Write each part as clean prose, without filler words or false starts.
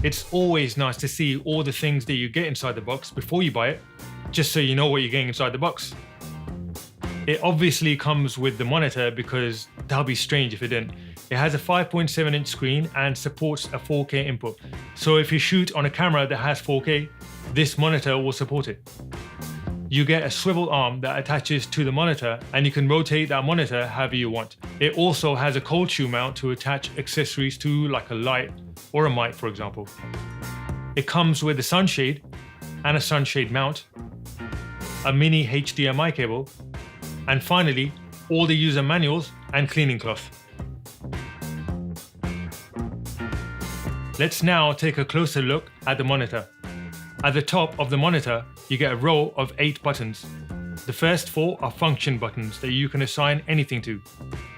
It's always nice to see all the things that you get inside the box before you buy it, just so you know what you're getting inside the box. It obviously comes with the monitor because that would be strange if it didn't. It has a 5.7-inch screen and supports a 4K input. So if you shoot on a camera that has 4K, this monitor will support it. You get a swivel arm that attaches to the monitor and you can rotate that monitor however you want. It also has a cold shoe mount to attach accessories to, like a light or a mic, for example. It comes with a sunshade and a sunshade mount, a mini HDMI cable, and finally, all the user manuals and cleaning cloth. Let's now take a closer look at the monitor. At the top of the monitor, you get a row of 8 buttons. The first 4 are function buttons that you can assign anything to.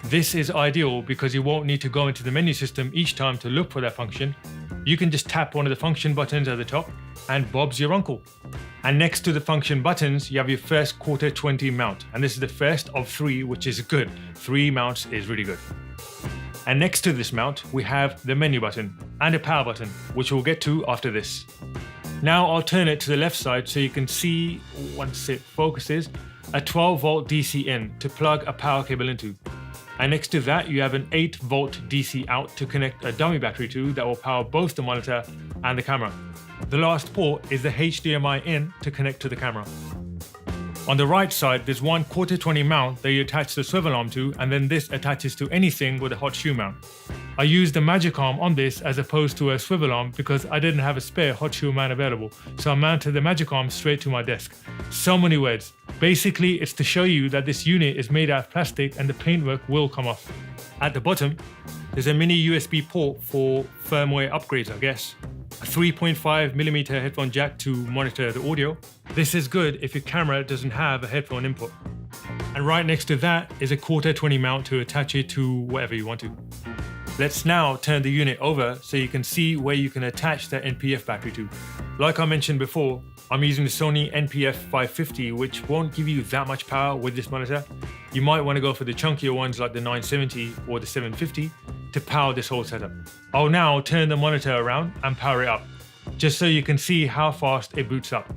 This is ideal because you won't need to go into the menu system each time to look for that function. You can just tap one of the function buttons at the top and Bob's your uncle. And next to the function buttons, you have your first quarter 20 mount. And this is the first of 3, which is good. 3 mounts is really good. And next to this mount, we have the menu button and a power button, which we'll get to after this. Now I'll turn it to the left side so you can see, once it focuses, a 12-volt DC in to plug a power cable into. And next to that, you have an 8-volt DC out to connect a dummy battery to that will power both the monitor and the camera. The last port is the HDMI in to connect to the camera. On the right side, there's one quarter 20 mount that you attach the swivel arm to, and then this attaches to anything with a hot shoe mount. I used the magic arm on this as opposed to a swivel arm because I didn't have a spare hot shoe mount available, so I mounted the magic arm straight to my desk. So many words. Basically, it's to show you that this unit is made out of plastic and the paintwork will come off. At the bottom, there's a mini USB port for firmware upgrades, I guess. A 3.5mm headphone jack to monitor the audio. This is good if your camera doesn't have a headphone input. And right next to that is a quarter 20 mount to attach it to whatever you want to. Let's now turn the unit over so you can see where you can attach the NPF battery to. Like I mentioned before, I'm using the Sony NPF 550, which won't give you that much power with this monitor. You might want to go for the chunkier ones like the 970 or the 750 to power this whole setup. I'll now turn the monitor around and power it up, just so you can see how fast it boots up.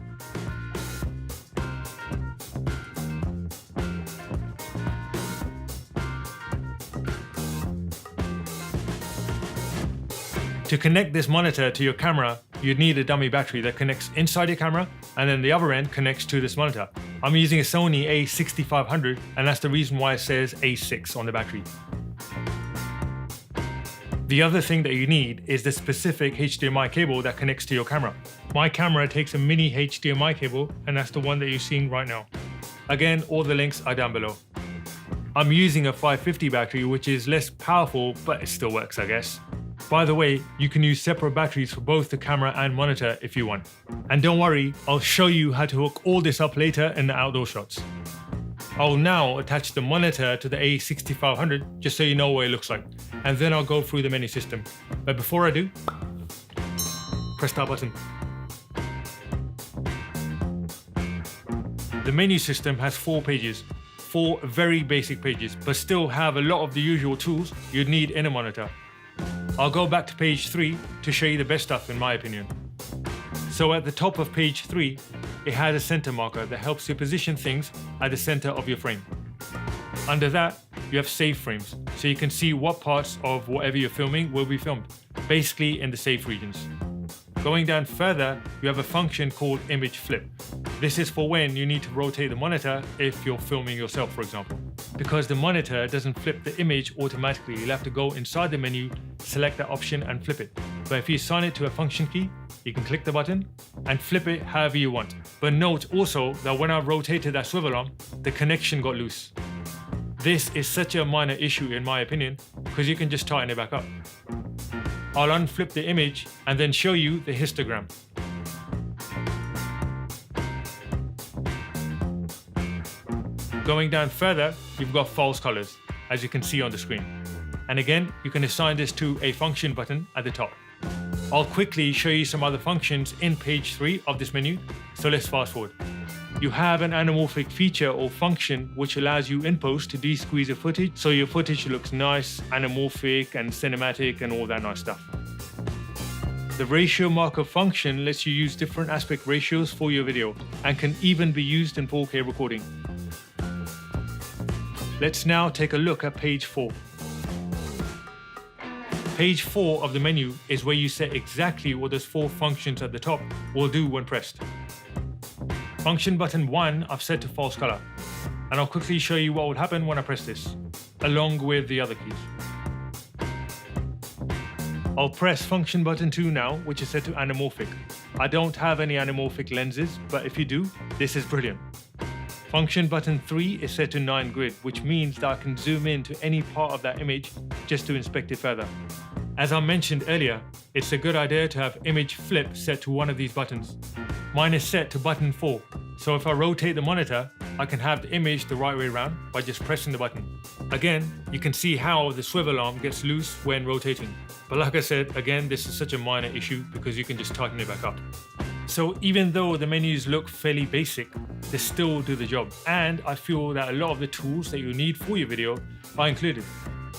To connect this monitor to your camera, you'd need a dummy battery that connects inside your camera, and then the other end connects to this monitor. I'm using a Sony A6500, and that's the reason why it says A6 on the battery. The other thing that you need is the specific HDMI cable that connects to your camera. My camera takes a mini HDMI cable, and that's the one that you're seeing right now. Again, all the links are down below. I'm using a 550 battery, which is less powerful, but it still works, I guess. By the way, you can use separate batteries for both the camera and monitor if you want. And don't worry, I'll show you how to hook all this up later in the outdoor shots. I'll now attach the monitor to the A6500 just so you know what it looks like. And then I'll go through the menu system. But before I do, press that button. The menu system has 4 pages. 4 very basic pages, but still have a lot of the usual tools you'd need in a monitor. I'll go back to page 3 to show you the best stuff in my opinion. So at the top of page 3, it has a center marker that helps you position things at the center of your frame. Under that, you have save frames, so you can see what parts of whatever you're filming will be filmed, basically in the safe regions. Going down further, you have a function called image flip. This is for when you need to rotate the monitor if you're filming yourself, for example. Because the monitor doesn't flip the image automatically, you'll have to go inside the menu, select that option and flip it. But if you assign it to a function key, you can click the button and flip it however you want. But note also that when I rotated that swivel arm, the connection got loose. This is such a minor issue in my opinion, because you can just tighten it back up. I'll unflip the image and then show you the histogram. Going down further, you've got false colors, as you can see on the screen. And again, you can assign this to a function button at the top. I'll quickly show you some other functions in page 3 of this menu, so let's fast forward. You have an anamorphic feature or function which allows you in post to de-squeeze your footage so your footage looks nice, anamorphic and cinematic and all that nice stuff. The ratio marker function lets you use different aspect ratios for your video and can even be used in 4K recording. Let's now take a look at page 4. Page 4 of the menu is where you set exactly what those 4 functions at the top will do when pressed. Function button 1 I've set to false color, and I'll quickly show you what would happen when I press this, along with the other keys. I'll press function button 2 now, which is set to anamorphic. I don't have any anamorphic lenses, but if you do, this is brilliant. Function button 3 is set to 9 grid, which means that I can zoom in to any part of that image just to inspect it further. As I mentioned earlier, it's a good idea to have image flip set to one of these buttons. Mine is set to button 4, so if I rotate the monitor, I can have the image the right way around by just pressing the button. Again, you can see how the swivel arm gets loose when rotating. But like I said, again, this is such a minor issue because you can just tighten it back up. So even though the menus look fairly basic, they still do the job. And I feel that a lot of the tools that you need for your video are included.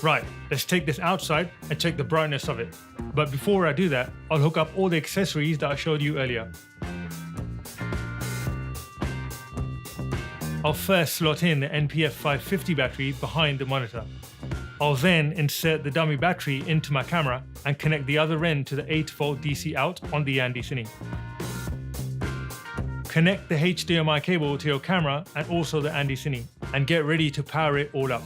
Right, let's take this outside and check the brightness of it. But before I do that, I'll hook up all the accessories that I showed you earlier. I'll first slot in the NPF 550 battery behind the monitor. I'll then insert the dummy battery into my camera and connect the other end to the 8V DC out on the AndyCine. Connect the HDMI cable to your camera and also the AndyCine and get ready to power it all up.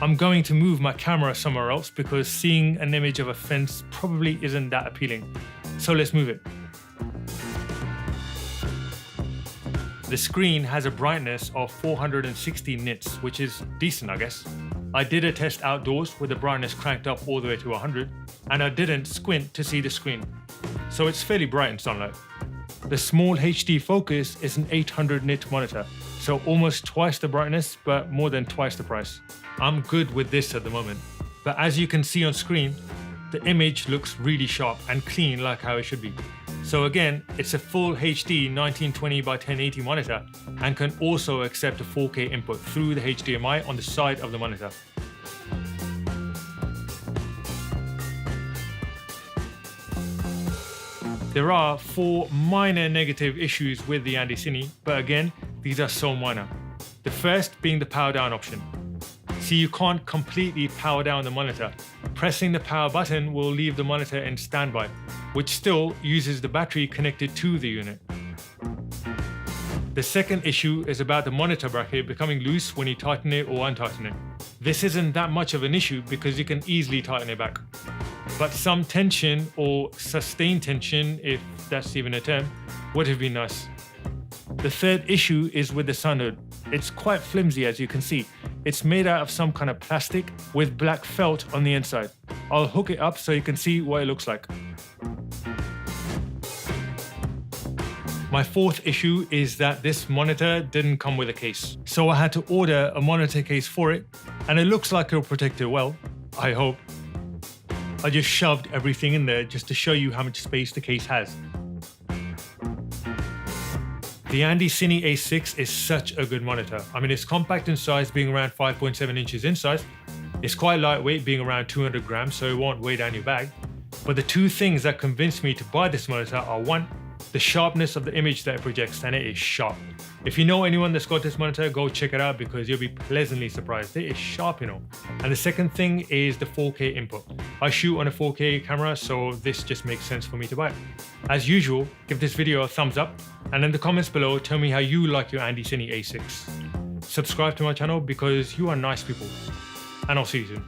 I'm going to move my camera somewhere else because seeing an image of a fence probably isn't that appealing. So let's move it. The screen has a brightness of 460 nits, which is decent, I guess. I did a test outdoors with the brightness cranked up all the way to 100, and I didn't squint to see the screen. So it's fairly bright in sunlight. The small HD focus is an 800 nit monitor, so almost twice the brightness, but more than twice the price. I'm good with this at the moment, but as you can see on screen, the image looks really sharp and clean like how it should be. So again, it's a full HD 1920 by 1080 monitor and can also accept a 4K input through the HDMI on the side of the monitor. There are 4 minor negative issues with the AndyCine, but again, these are so minor. The first being the power down option. See, you can't completely power down the monitor. Pressing the power button will leave the monitor in standby, which still uses the battery connected to the unit. The second issue is about the monitor bracket becoming loose when you tighten it or untighten it. This isn't that much of an issue because you can easily tighten it back. But some tension or sustained tension, if that's even a term, would have been nice. The third issue is with the sun hood. It's quite flimsy, as you can see. It's made out of some kind of plastic with black felt on the inside. I'll hook it up so you can see what it looks like. My fourth issue is that this monitor didn't come with a case. So I had to order a monitor case for it, and it looks like it'll protect it well, I hope. I just shoved everything in there just to show you how much space the case has. The AndyCine A6 is such a good monitor. I mean, it's compact in size, being around 5.7 inches in size. It's quite lightweight, being around 200 grams, so it won't weigh down your bag. But the two things that convinced me to buy this monitor are, one, the sharpness of the image that it projects, and it is sharp. If you know anyone that's got this monitor, go check it out because you'll be pleasantly surprised. It is sharp, you know. And the second thing is the 4K input. I shoot on a 4K camera, so this just makes sense for me to buy it. As usual, give this video a thumbs up, and in the comments below, tell me how you like your AndyCine A6. Subscribe to my channel because you are nice people, and I'll see you soon.